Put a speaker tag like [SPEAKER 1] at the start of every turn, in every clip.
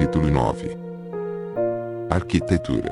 [SPEAKER 1] Capítulo 9. Arquitetura.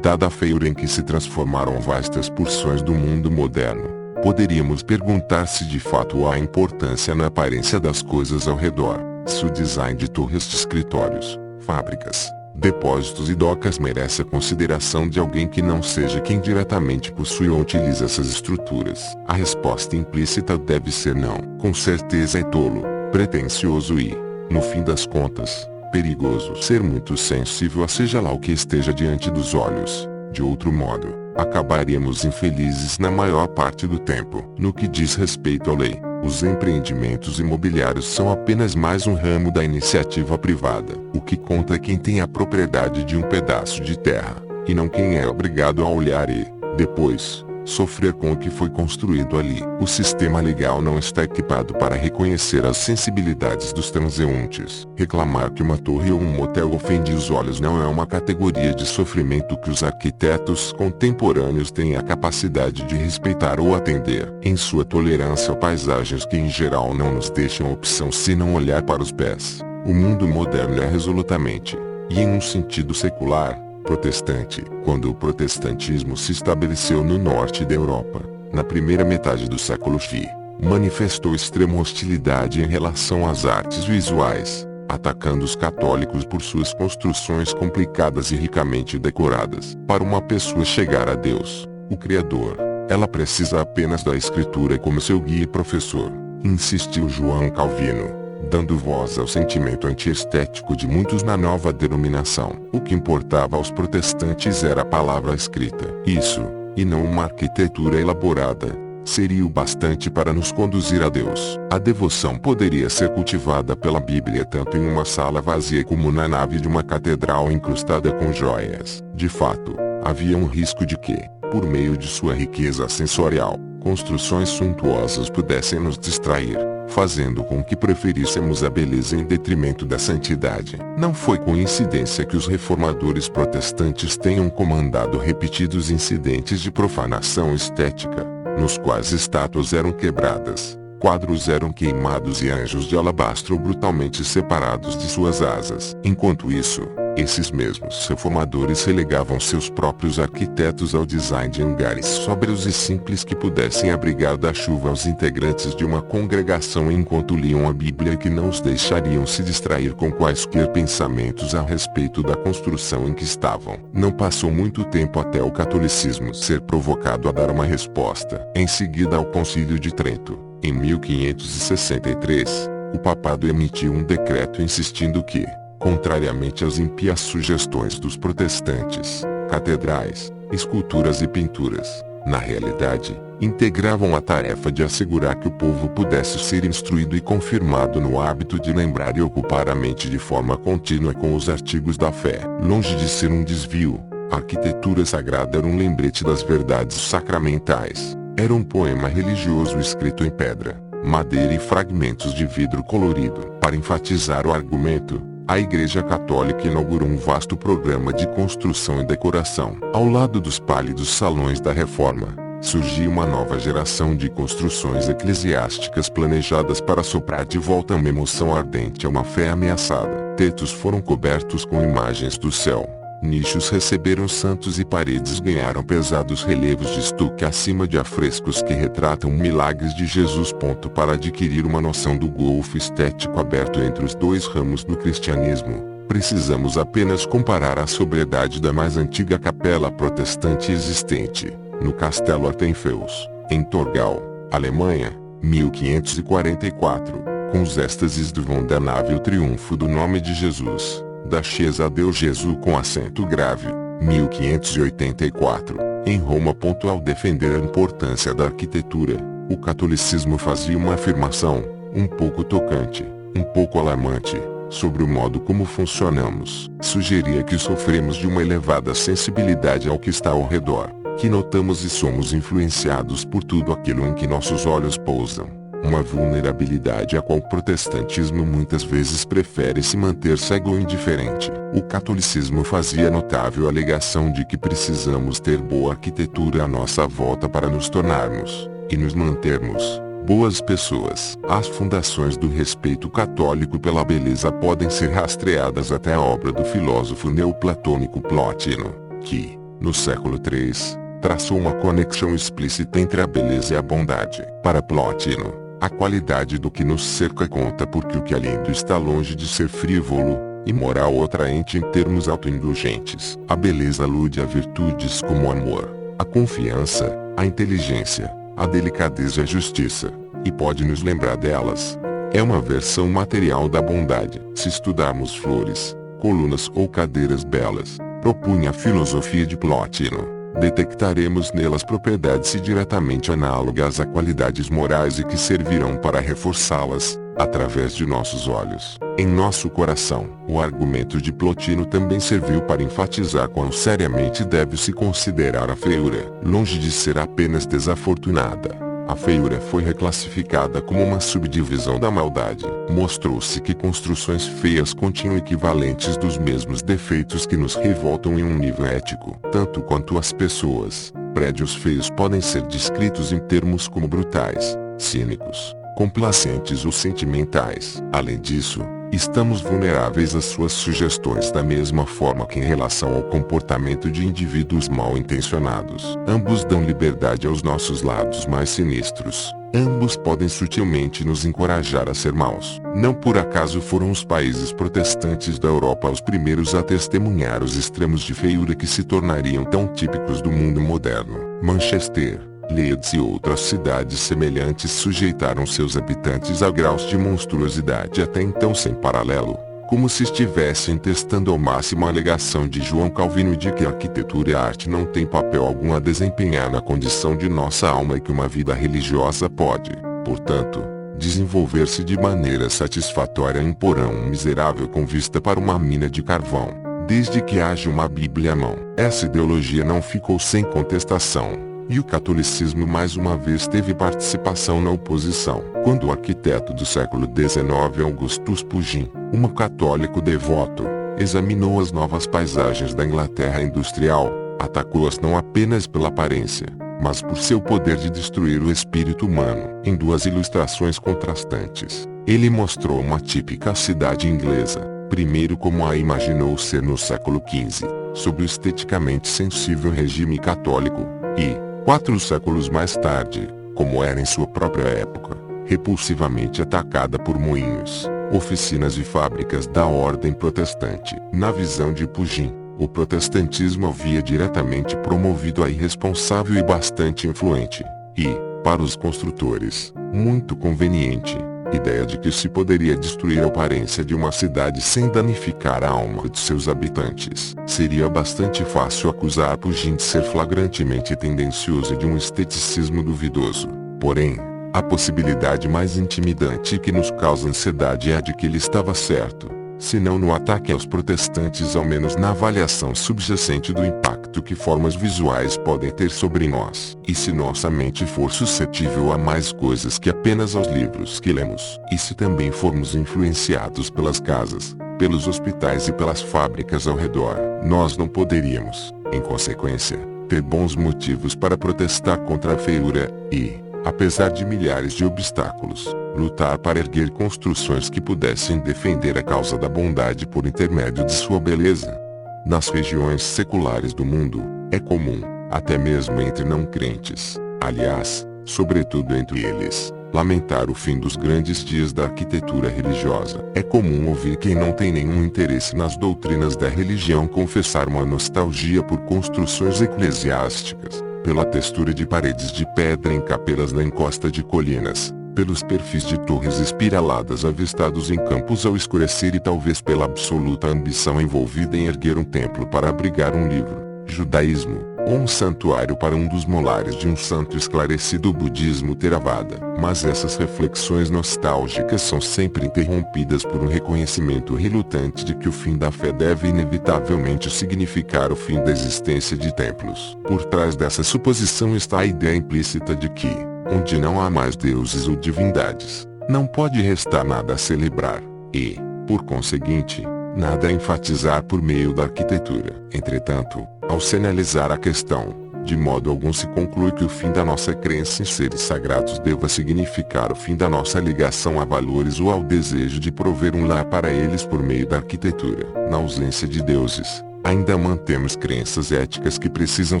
[SPEAKER 1] Dada a feiura em que se transformaram vastas porções do mundo moderno, poderíamos perguntar se de fato há importância na aparência das coisas ao redor, se o design de torres de escritórios, fábricas, depósitos e docas merece a consideração de alguém que não seja quem diretamente possui ou utiliza essas estruturas. A resposta implícita deve ser não. Com certeza é tolo, pretensioso e, no fim das contas, perigoso ser muito sensível a seja lá o que esteja diante dos olhos. De outro modo, acabaríamos infelizes na maior parte do tempo. No que diz respeito à lei, os empreendimentos imobiliários são apenas mais um ramo da iniciativa privada. O que conta é quem tem a propriedade de um pedaço de terra, e não quem é obrigado a olhar e, depois, sofrer com o que foi construído ali. O sistema legal não está equipado para reconhecer as sensibilidades dos transeuntes. Reclamar que uma torre ou um motel ofende os olhos não é uma categoria de sofrimento que os arquitetos contemporâneos têm a capacidade de respeitar ou atender. Em sua tolerância a paisagens que em geral não nos deixam opção senão olhar para os pés, o mundo moderno é resolutamente, e em um sentido secular, protestante. Quando o protestantismo se estabeleceu no norte da Europa, na primeira metade do século X, manifestou extrema hostilidade em relação às artes visuais, atacando os católicos por suas construções complicadas e ricamente decoradas. Para uma pessoa chegar a Deus, o Criador, ela precisa apenas da Escritura como seu guia e professor, insistiu João Calvino, dando voz ao sentimento antiestético de muitos na nova denominação. O que importava aos protestantes era a palavra escrita. Isso, e não uma arquitetura elaborada, seria o bastante para nos conduzir a Deus. A devoção poderia ser cultivada pela Bíblia tanto em uma sala vazia como na nave de uma catedral incrustada com joias. De fato, havia um risco de que, por meio de sua riqueza sensorial, construções suntuosas pudessem nos distrair, fazendo com que preferíssemos a beleza em detrimento da santidade. Não foi coincidência que os reformadores protestantes tenham comandado repetidos incidentes de profanação estética, nos quais estátuas eram quebradas, quadros eram queimados e anjos de alabastro brutalmente separados de suas asas. Enquanto isso, esses mesmos reformadores relegavam seus próprios arquitetos ao design de hangares sóbrios e simples que pudessem abrigar da chuva os integrantes de uma congregação enquanto liam a Bíblia e que não os deixariam se distrair com quaisquer pensamentos a respeito da construção em que estavam. Não passou muito tempo até o catolicismo ser provocado a dar uma resposta. Em seguida ao Concílio de Trento, em 1563, o papado emitiu um decreto insistindo que, contrariamente às impias sugestões dos protestantes, catedrais, esculturas e pinturas, na realidade, integravam a tarefa de assegurar que o povo pudesse ser instruído e confirmado no hábito de lembrar e ocupar a mente de forma contínua com os artigos da fé. Longe de ser um desvio, a arquitetura sagrada era um lembrete das verdades sacramentais. Era um poema religioso escrito em pedra, madeira e fragmentos de vidro colorido. Para enfatizar o argumento, a Igreja Católica inaugurou um vasto programa de construção e decoração. Ao lado dos pálidos salões da Reforma, surgiu uma nova geração de construções eclesiásticas planejadas para soprar de volta uma emoção ardente a uma fé ameaçada. Tetos foram cobertos com imagens do céu, nichos receberam santos e paredes ganharam pesados relevos de estuque acima de afrescos que retratam milagres de Jesus. Para adquirir uma noção do golfo estético aberto entre os dois ramos do cristianismo, precisamos apenas comparar a sobriedade da mais antiga capela protestante existente, no Castelo Artenfels, em Torgau, Alemanha, 1544, com os êxtases do vão da nave e o triunfo do nome de Jesus, da Chiesa a Deus Jesus com acento grave, 1584, em Roma. Ao defender a importância da arquitetura, o catolicismo fazia uma afirmação, um pouco tocante, um pouco alarmante, sobre o modo como funcionamos. Sugeria que sofremos de uma elevada sensibilidade ao que está ao redor, que notamos e somos influenciados por tudo aquilo em que nossos olhos pousam. Uma vulnerabilidade a qual o protestantismo muitas vezes prefere se manter cego ou indiferente. O catolicismo fazia notável a alegação de que precisamos ter boa arquitetura à nossa volta para nos tornarmos, e nos mantermos, boas pessoas. As fundações do respeito católico pela beleza podem ser rastreadas até a obra do filósofo neoplatônico Plotino, que, no século III, traçou uma conexão explícita entre a beleza e a bondade. Para Plotino, a qualidade do que nos cerca conta porque o que é lindo está longe de ser frívolo, imoral ou atraente em termos autoindulgentes. A beleza alude a virtudes como o amor, a confiança, a inteligência, a delicadeza e a justiça, e pode nos lembrar delas. É uma versão material da bondade. Se estudarmos flores, colunas ou cadeiras belas, propunha a filosofia de Plotino, detectaremos nelas propriedades diretamente análogas a qualidades morais e que servirão para reforçá-las, através de nossos olhos, em nosso coração. O argumento de Plotino também serviu para enfatizar quão seriamente deve-se considerar a feiura. Longe de ser apenas desafortunada, a feiura foi reclassificada como uma subdivisão da maldade. Mostrou-se que construções feias continham equivalentes dos mesmos defeitos que nos revoltam em um nível ético. Tanto quanto as pessoas, prédios feios podem ser descritos em termos como brutais, cínicos, complacentes ou sentimentais. Além disso, estamos vulneráveis às suas sugestões da mesma forma que em relação ao comportamento de indivíduos mal intencionados. Ambos dão liberdade aos nossos lados mais sinistros. Ambos podem sutilmente nos encorajar a ser maus. Não por acaso foram os países protestantes da Europa os primeiros a testemunhar os extremos de feiura que se tornariam tão típicos do mundo moderno. Manchester, Leeds e outras cidades semelhantes sujeitaram seus habitantes a graus de monstruosidade até então sem paralelo, como se estivessem testando ao máximo a alegação de João Calvino de que a arquitetura e a arte não têm papel algum a desempenhar na condição de nossa alma e que uma vida religiosa pode, portanto, desenvolver-se de maneira satisfatória em um porão miserável com vista para uma mina de carvão, desde que haja uma Bíblia à mão. Essa ideologia não ficou sem contestação. E o catolicismo mais uma vez teve participação na oposição. Quando o arquiteto do século XIX Augustus Pugin, um católico devoto, examinou as novas paisagens da Inglaterra industrial, atacou-as não apenas pela aparência, mas por seu poder de destruir o espírito humano. Em duas ilustrações contrastantes, ele mostrou uma típica cidade inglesa, primeiro como a imaginou ser no século XV, sob o esteticamente sensível regime católico, e, 4 séculos mais tarde, como era em sua própria época, repulsivamente atacada por moinhos, oficinas e fábricas da ordem protestante. Na visão de Pugin, o protestantismo havia diretamente promovido a irresponsável e bastante influente, e, para os construtores, muito conveniente, ideia de que se poderia destruir a aparência de uma cidade sem danificar a alma de seus habitantes. Seria bastante fácil acusar Pugin de ser flagrantemente tendencioso e de um esteticismo duvidoso. Porém, a possibilidade mais intimidante que nos causa ansiedade é a de que ele estava certo, se não no ataque aos protestantes, ao menos na avaliação subjacente do impacto que formas visuais podem ter sobre nós. E se nossa mente for suscetível a mais coisas que apenas aos livros que lemos, e se também formos influenciados pelas casas, pelos hospitais e pelas fábricas ao redor, nós não poderíamos, em consequência, ter bons motivos para protestar contra a feiura, e, apesar de milhares de obstáculos, lutar para erguer construções que pudessem defender a causa da bondade por intermédio de sua beleza. Nas regiões seculares do mundo, é comum, até mesmo entre não crentes, aliás, sobretudo entre eles, lamentar o fim dos grandes dias da arquitetura religiosa. É comum ouvir quem não tem nenhum interesse nas doutrinas da religião confessar uma nostalgia por construções eclesiásticas, pela textura de paredes de pedra em capelas na encosta de colinas, pelos perfis de torres espiraladas avistados em campos ao escurecer e talvez pela absoluta ambição envolvida em erguer um templo para abrigar um livro, judaísmo, ou um santuário para um dos molares de um santo esclarecido budismo Theravada. Mas essas reflexões nostálgicas são sempre interrompidas por um reconhecimento relutante de que o fim da fé deve inevitavelmente significar o fim da existência de templos. Por trás dessa suposição está a ideia implícita de que, onde não há mais deuses ou divindades, não pode restar nada a celebrar, e, por conseguinte, nada a enfatizar por meio da arquitetura. Entretanto, ao se analisar a questão, De modo algum se conclui que o fim da nossa crença em seres sagrados deva significar o fim da nossa ligação a valores ou ao desejo de prover um lar para eles por meio da arquitetura. Na ausência de deuses, ainda mantemos crenças éticas que precisam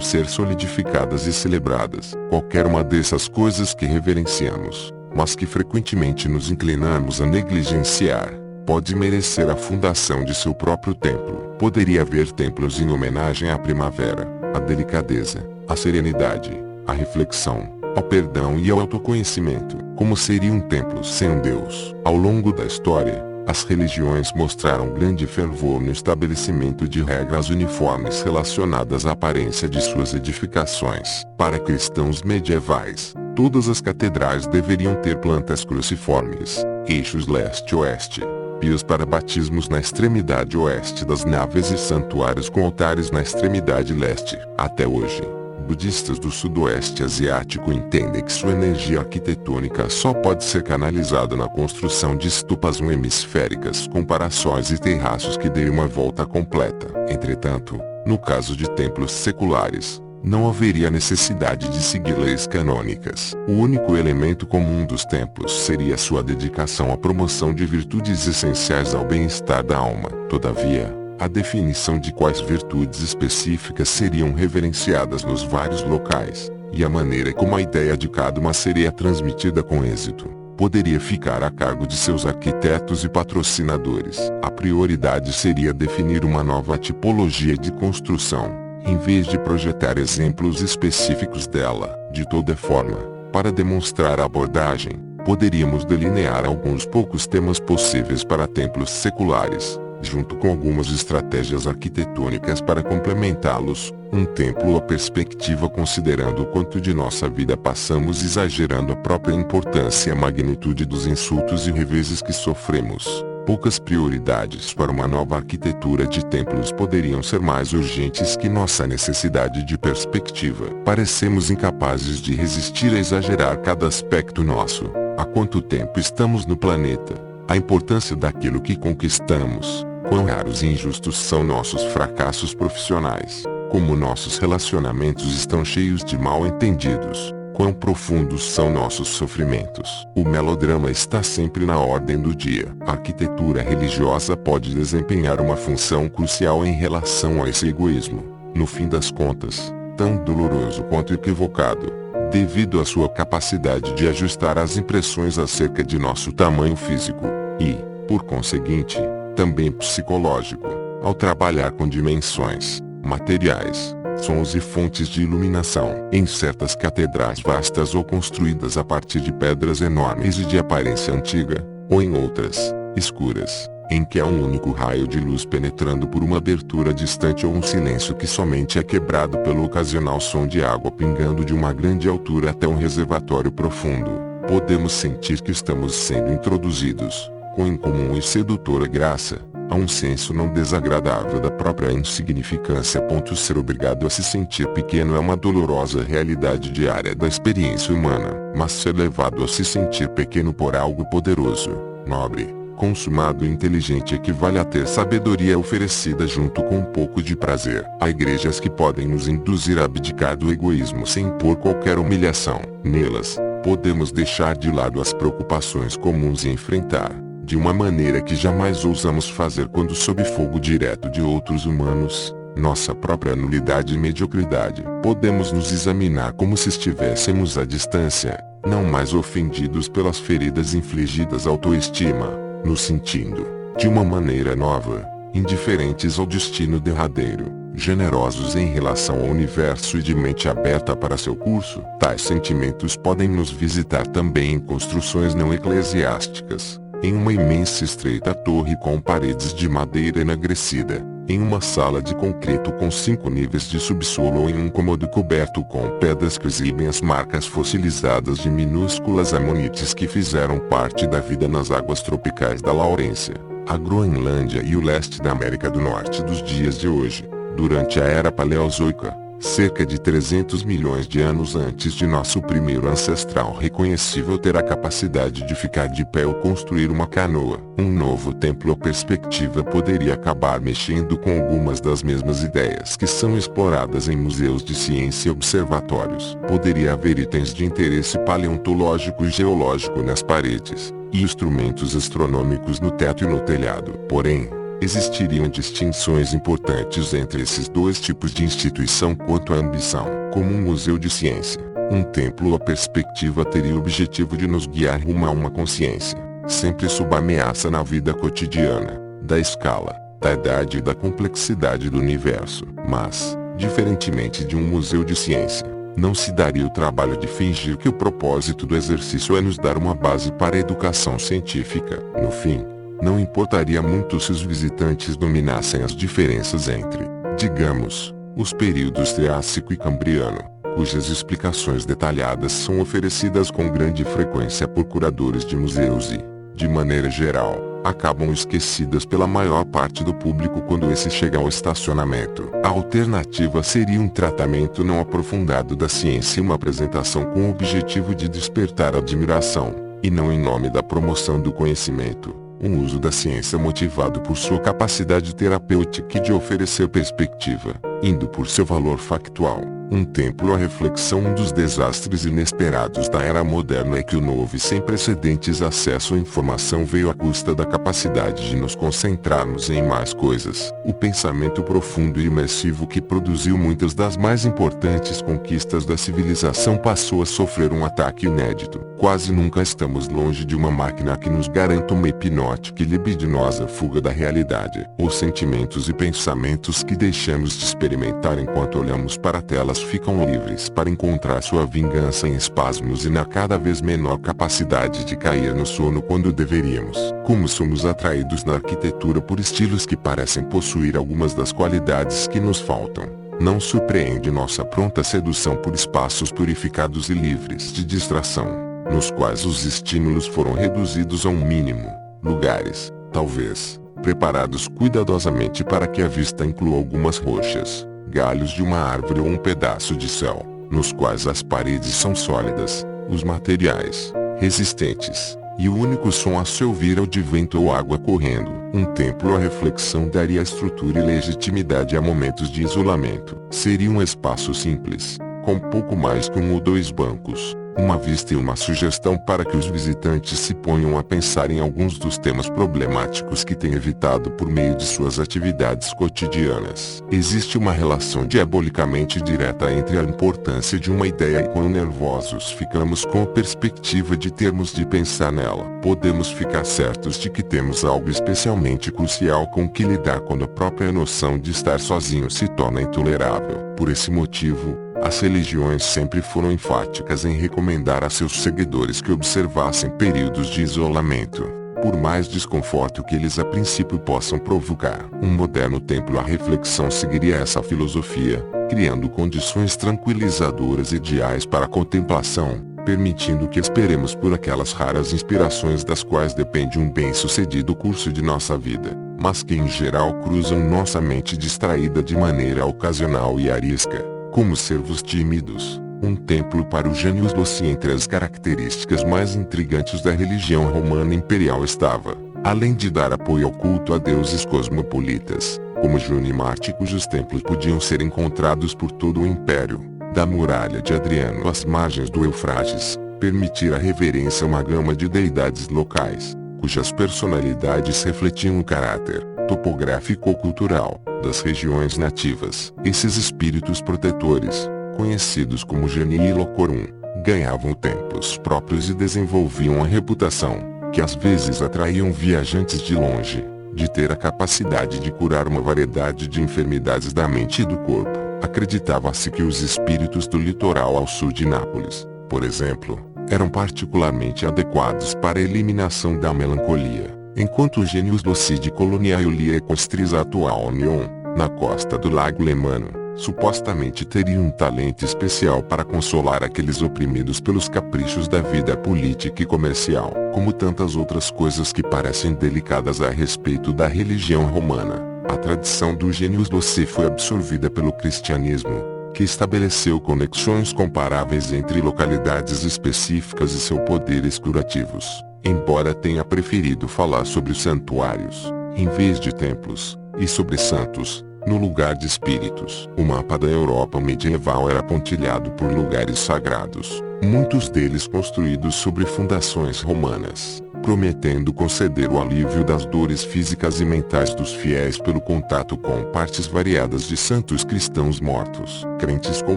[SPEAKER 1] ser solidificadas e celebradas. Qualquer uma dessas coisas que reverenciamos, mas que frequentemente nos inclinamos a negligenciar, pode merecer a fundação de seu próprio templo. Poderia haver templos em homenagem à primavera, à delicadeza, à serenidade, à reflexão, ao perdão e ao autoconhecimento. Como seria um templo sem um Deus? Ao longo da história, as religiões mostraram grande fervor no estabelecimento de regras uniformes relacionadas à aparência de suas edificações. Para cristãos medievais, todas as catedrais deveriam ter plantas cruciformes, eixos leste-oeste, pios para batismos na extremidade oeste das naves e santuários com altares na extremidade leste. Até hoje, budistas do sudoeste asiático entendem que sua energia arquitetônica só pode ser canalizada na construção de estupas hemisféricas com paraçóis e terraços que deem uma volta completa. Entretanto, no caso de templos seculares, não haveria necessidade de seguir leis canônicas. O único elemento comum dos templos seria sua dedicação à promoção de virtudes essenciais ao bem-estar da alma. Todavia, a definição de quais virtudes específicas seriam reverenciadas nos vários locais, e a maneira como a ideia de cada uma seria transmitida com êxito, poderia ficar a cargo de seus arquitetos e patrocinadores. A prioridade seria definir uma nova tipologia de construção, em vez de projetar exemplos específicos dela. De toda forma, para demonstrar a abordagem, poderíamos delinear alguns poucos temas possíveis para templos seculares, junto com algumas estratégias arquitetônicas para complementá-los. Um templo à perspectiva considerando o quanto de nossa vida passamos exagerando a própria importância e a magnitude dos insultos e reveses que sofremos. Poucas prioridades para uma nova arquitetura de templos poderiam ser mais urgentes que nossa necessidade de perspectiva. Parecemos incapazes de resistir a exagerar cada aspecto nosso. Há quanto tempo estamos no planeta? A importância daquilo que conquistamos. Quão raros e injustos são nossos fracassos profissionais. Como nossos relacionamentos estão cheios de mal-entendidos. Quão profundos são nossos sofrimentos. O melodrama está sempre na ordem do dia. A arquitetura religiosa pode desempenhar uma função crucial em relação a esse egoísmo. No fim das contas, tão doloroso quanto equivocado, devido à sua capacidade de ajustar as impressões acerca de nosso tamanho físico, e, por conseguinte, também psicológico, ao trabalhar com dimensões, materiais, sons e fontes de iluminação. Em certas catedrais vastas ou construídas a partir de pedras enormes e de aparência antiga, ou em outras, escuras, em que há um único raio de luz penetrando por uma abertura distante ou um silêncio que somente é quebrado pelo ocasional som de água pingando de uma grande altura até um reservatório profundo, podemos sentir que estamos sendo introduzidos, com incomum e sedutora graça, a um senso não desagradável da própria insignificância. Ser obrigado a se sentir pequeno é uma dolorosa realidade diária da experiência humana, mas ser levado a se sentir pequeno por algo poderoso, nobre, consumado e inteligente equivale a ter sabedoria oferecida junto com um pouco de prazer. Há igrejas que podem nos induzir a abdicar do egoísmo sem impor qualquer humilhação. Nelas, podemos deixar de lado as preocupações comuns e enfrentar, de uma maneira que jamais ousamos fazer quando sob fogo direto de outros humanos, nossa própria nulidade e mediocridade. Podemos nos examinar como se estivéssemos à distância, não mais ofendidos pelas feridas infligidas à autoestima, nos sentindo, de uma maneira nova, indiferentes ao destino derradeiro, generosos em relação ao universo e de mente aberta para seu curso. Tais sentimentos podem nos visitar também em construções não eclesiásticas. Em uma imensa e estreita torre com paredes de madeira enegrecida, em uma sala de concreto com 5 níveis de subsolo ou em um cômodo coberto com pedras que exibem as marcas fossilizadas de minúsculas amonites que fizeram parte da vida nas águas tropicais da Laurência, a Groenlândia e o leste da América do Norte dos dias de hoje. Durante a Era Paleozoica, cerca de 300 milhões de anos antes de nosso primeiro ancestral reconhecível ter a capacidade de ficar de pé ou construir uma canoa. Um novo templo ou perspectiva poderia acabar mexendo com algumas das mesmas ideias que são exploradas em museus de ciência e observatórios. Poderia haver itens de interesse paleontológico e geológico nas paredes, e instrumentos astronômicos no teto e no telhado. Porém, existiriam distinções importantes entre esses dois tipos de instituição quanto à ambição. Como um museu de ciência, um templo ou perspectiva teria o objetivo de nos guiar rumo a uma consciência, sempre sob ameaça na vida cotidiana, da escala, da idade e da complexidade do universo. Mas, diferentemente de um museu de ciência, não se daria o trabalho de fingir que o propósito do exercício é nos dar uma base para a educação científica. No fim, não importaria muito se os visitantes dominassem as diferenças entre, digamos, os períodos Triássico e Cambriano, cujas explicações detalhadas são oferecidas com grande frequência por curadores de museus e, de maneira geral, acabam esquecidas pela maior parte do público quando esse chega ao estacionamento. A alternativa seria um tratamento não aprofundado da ciência e uma apresentação com o objetivo de despertar admiração, e não em nome da promoção do conhecimento. Um uso da ciência motivado por sua capacidade terapêutica e de oferecer perspectiva, indo por seu valor factual. Um templo à reflexão. Um dos desastres inesperados da era moderna é que o novo e sem precedentes acesso à informação veio à custa da capacidade de nos concentrarmos em mais coisas. O pensamento profundo e imersivo que produziu muitas das mais importantes conquistas da civilização passou a sofrer um ataque inédito. Quase nunca estamos longe de uma máquina que nos garanta uma hipnótica e libidinosa fuga da realidade. Os sentimentos e pensamentos que deixamos de experimentar enquanto olhamos para telas ficam livres para encontrar sua vingança em espasmos e na cada vez menor capacidade de cair no sono quando deveríamos. Como somos atraídos na arquitetura por estilos que parecem possuir algumas das qualidades que nos faltam. Não surpreende nossa pronta sedução por espaços purificados e livres de distração, nos quais os estímulos foram reduzidos a um mínimo. Lugares, talvez, preparados cuidadosamente para que a vista inclua algumas rochas, galhos de uma árvore ou um pedaço de céu, nos quais as paredes são sólidas, os materiais, resistentes, e o único som a se ouvir é o de vento ou água correndo. Um templo à reflexão daria estrutura e legitimidade a momentos de isolamento. Seria um espaço simples, com pouco mais que um ou dois bancos, uma vista e uma sugestão para que os visitantes se ponham a pensar em alguns dos temas problemáticos que têm evitado por meio de suas atividades cotidianas. Existe uma relação diabolicamente direta entre a importância de uma ideia e quão nervosos ficamos com a perspectiva de termos de pensar nela. Podemos ficar certos de que temos algo especialmente crucial com que lidar quando a própria noção de estar sozinho se torna intolerável. Por esse motivo, as religiões sempre foram enfáticas em recomendar a seus seguidores que observassem períodos de isolamento, por mais desconforto que eles a princípio possam provocar. Um moderno templo à reflexão seguiria essa filosofia, criando condições tranquilizadoras e ideais para a contemplação, permitindo que esperemos por aquelas raras inspirações das quais depende um bem-sucedido curso de nossa vida, mas que em geral cruzam nossa mente distraída de maneira ocasional e arisca. Como servos tímidos, um templo para o Genius Loci entre as características mais intrigantes da religião romana imperial estava, além de dar apoio ao culto a deuses cosmopolitas, como Juno e Marte, cujos templos podiam ser encontrados por todo o império, da muralha de Adriano às margens do Eufrates, permitir a reverência a uma gama de deidades locais, cujas personalidades refletiam o caráter topográfico ou cultural das regiões nativas. Esses espíritos protetores, conhecidos como Genii e Locorum, ganhavam templos próprios e desenvolviam a reputação, que às vezes atraíam viajantes de longe, de ter a capacidade de curar uma variedade de enfermidades da mente e do corpo. Acreditava-se que os espíritos do litoral ao sul de Nápoles, por exemplo, eram particularmente adequados para a eliminação da melancolia, enquanto o Genius Loci de Colonia Iulia e Costris atual Nyon, na costa do Lago Lemano, supostamente teria um talento especial para consolar aqueles oprimidos pelos caprichos da vida política e comercial, como tantas outras coisas que parecem delicadas a respeito da religião romana. A tradição do Genius Loci foi absorvida pelo cristianismo, que estabeleceu conexões comparáveis entre localidades específicas e seus poderes curativos, embora tenha preferido falar sobre santuários, em vez de templos, e sobre santos, no lugar de espíritos. O mapa da Europa medieval era pontilhado por lugares sagrados, muitos deles construídos sobre fundações romanas, prometendo conceder o alívio das dores físicas e mentais dos fiéis pelo contato com partes variadas de santos cristãos mortos. Crentes com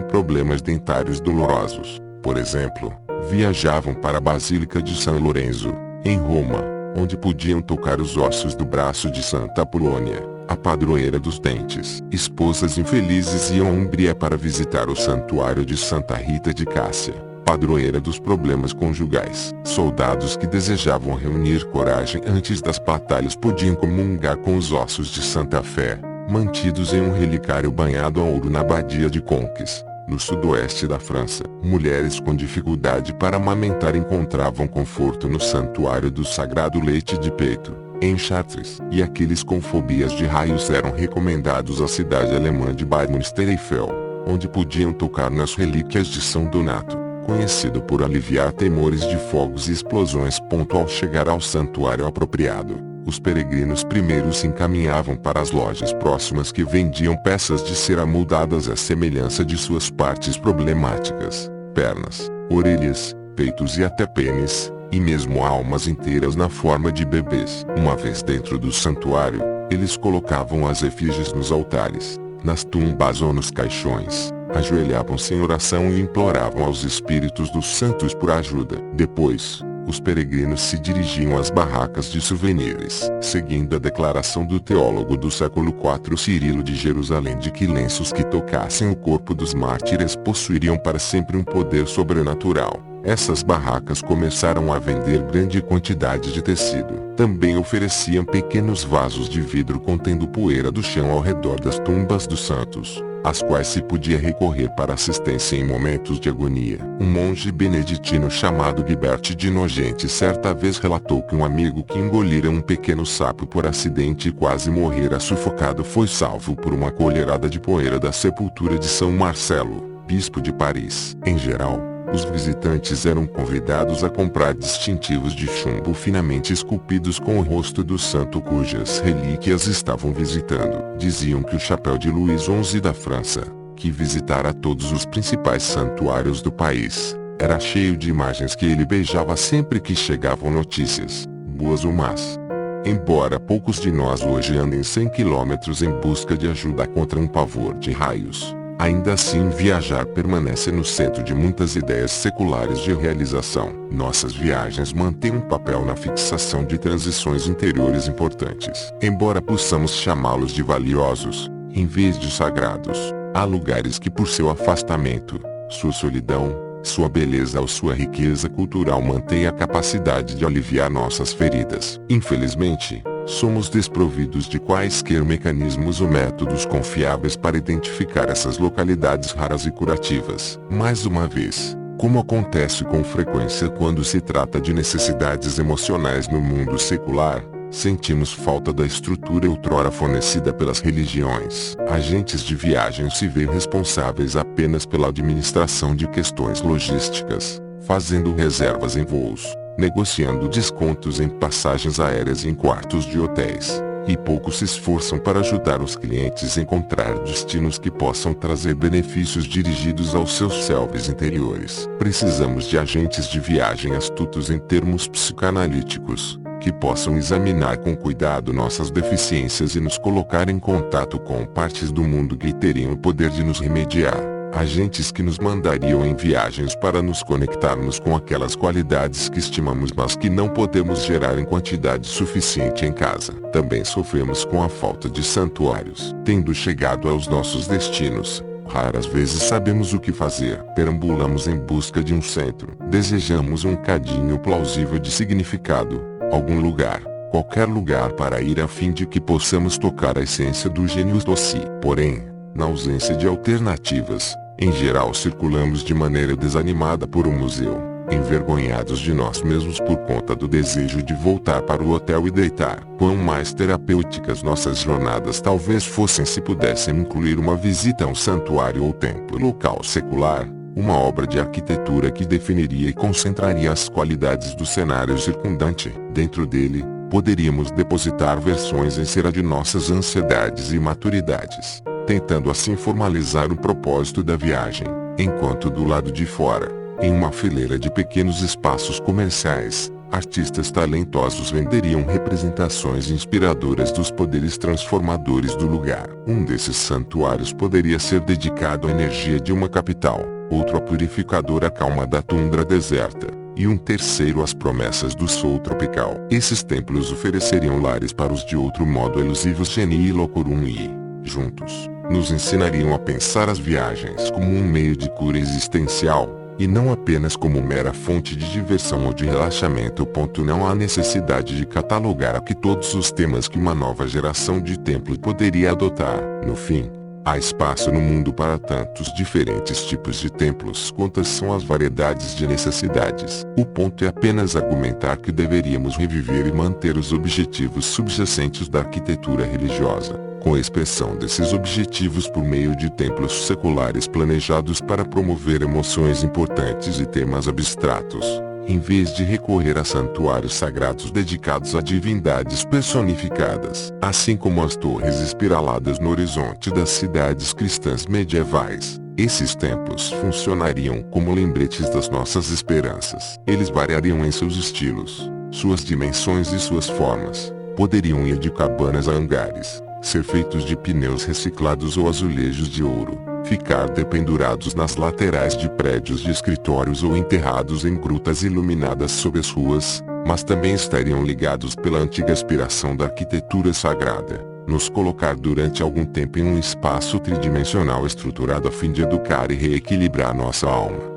[SPEAKER 1] problemas dentários dolorosos, por exemplo, viajavam para a Basílica de São Lourenço, em Roma, onde podiam tocar os ossos do braço de Santa Apolônia, a padroeira dos dentes. Esposas infelizes iam a Umbria para visitar o santuário de Santa Rita de Cássia, padroeira dos problemas conjugais. Soldados que desejavam reunir coragem antes das batalhas podiam comungar com os ossos de Santa Fé, mantidos em um relicário banhado a ouro na abadia de Conques, no sudoeste da França. Mulheres com dificuldade para amamentar encontravam conforto no santuário do Sagrado Leite de Peito, em Chartres. E aqueles com fobias de raios eram recomendados à cidade alemã de Bad Münstereifel, onde podiam tocar nas relíquias de São Donato, conhecido por aliviar temores de fogos e explosões. Ao chegar ao santuário apropriado, os peregrinos primeiros se encaminhavam para as lojas próximas que vendiam peças de cera moldadas à semelhança de suas partes problemáticas, pernas, orelhas, peitos e até pênis, e mesmo almas inteiras na forma de bebês. Uma vez dentro do santuário, eles colocavam as efígies nos altares, nas tumbas ou nos caixões, ajoelhavam-se em oração e imploravam aos espíritos dos santos por ajuda. Depois, os peregrinos se dirigiam às barracas de souvenirs, seguindo a declaração do teólogo do século IV Cirilo de Jerusalém de que lenços que tocassem o corpo dos mártires possuiriam para sempre um poder sobrenatural. Essas barracas começaram a vender grande quantidade de tecido. Também ofereciam pequenos vasos de vidro contendo poeira do chão ao redor das tumbas dos santos, às quais se podia recorrer para assistência em momentos de agonia. Um monge beneditino chamado Guibert de Nogente certa vez relatou que um amigo que engolira um pequeno sapo por acidente e quase morrera sufocado foi salvo por uma colherada de poeira da sepultura de São Marcelo, bispo de Paris. Em geral, os visitantes eram convidados a comprar distintivos de chumbo finamente esculpidos com o rosto do santo cujas relíquias estavam visitando. Diziam que o chapéu de Luís XI da França, que visitara todos os principais santuários do país, era cheio de imagens que ele beijava sempre que chegavam notícias, boas ou más. Embora poucos de nós hoje andem 100 quilômetros em busca de ajuda contra um pavor de raios, ainda assim viajar permanece no centro de muitas ideias seculares de realização. Nossas viagens mantêm um papel na fixação de transições interiores importantes. Embora possamos chamá-los de valiosos, em vez de sagrados, há lugares que por seu afastamento, sua solidão, sua beleza ou sua riqueza cultural mantêm a capacidade de aliviar nossas feridas. Infelizmente, somos desprovidos de quaisquer mecanismos ou métodos confiáveis para identificar essas localidades raras e curativas. Mais uma vez, como acontece com frequência quando se trata de necessidades emocionais no mundo secular, sentimos falta da estrutura outrora fornecida pelas religiões. Agentes de viagem se veem responsáveis apenas pela administração de questões logísticas, fazendo reservas em voos, negociando descontos em passagens aéreas e em quartos de hotéis, e pouco se esforçam para ajudar os clientes a encontrar destinos que possam trazer benefícios dirigidos aos seus selves interiores. Precisamos de agentes de viagem astutos em termos psicanalíticos, que possam examinar com cuidado nossas deficiências e nos colocar em contato com partes do mundo que teriam o poder de nos remediar. Agentes que nos mandariam em viagens para nos conectarmos com aquelas qualidades que estimamos mas que não podemos gerar em quantidade suficiente em casa. Também sofremos com a falta de santuários. Tendo chegado aos nossos destinos, raras vezes sabemos o que fazer. Perambulamos em busca de um centro. Desejamos um cadinho plausível de significado, algum lugar, qualquer lugar para ir a fim de que possamos tocar a essência do gênios doce. Porém, na ausência de alternativas, em geral circulamos de maneira desanimada por um museu, envergonhados de nós mesmos por conta do desejo de voltar para o hotel e deitar. Quão mais terapêuticas nossas jornadas talvez fossem se pudessem incluir uma visita a um santuário ou templo local secular, uma obra de arquitetura que definiria e concentraria as qualidades do cenário circundante. Dentro dele, poderíamos depositar versões em cera de nossas ansiedades e maturidades, tentando assim formalizar o propósito da viagem, enquanto do lado de fora, em uma fileira de pequenos espaços comerciais, artistas talentosos venderiam representações inspiradoras dos poderes transformadores do lugar. Um desses santuários poderia ser dedicado à energia de uma capital, outro à purificadora calma da tundra deserta, e um terceiro às promessas do sol tropical. Esses templos ofereceriam lares para os de outro modo elusivos Geni e Locorum e, juntos, nos ensinariam a pensar as viagens como um meio de cura existencial, e não apenas como mera fonte de diversão ou de relaxamento. Não há necessidade de catalogar aqui todos os temas que uma nova geração de templo poderia adotar. No fim, há espaço no mundo para tantos diferentes tipos de templos quantas são as variedades de necessidades. O ponto é apenas argumentar que deveríamos reviver e manter os objetivos subjacentes da arquitetura religiosa, com a expressão desses objetivos por meio de templos seculares planejados para promover emoções importantes e temas abstratos, em vez de recorrer a santuários sagrados dedicados a divindades personificadas. Assim como as torres espiraladas no horizonte das cidades cristãs medievais, esses templos funcionariam como lembretes das nossas esperanças. Eles variariam em seus estilos, suas dimensões e suas formas. Poderiam ir de cabanas a hangares, ser feitos de pneus reciclados ou azulejos de ouro, ficar dependurados nas laterais de prédios de escritórios ou enterrados em grutas iluminadas sob as ruas, mas também estariam ligados pela antiga aspiração da arquitetura sagrada, nos colocar durante algum tempo em um espaço tridimensional estruturado a fim de educar e reequilibrar nossa alma.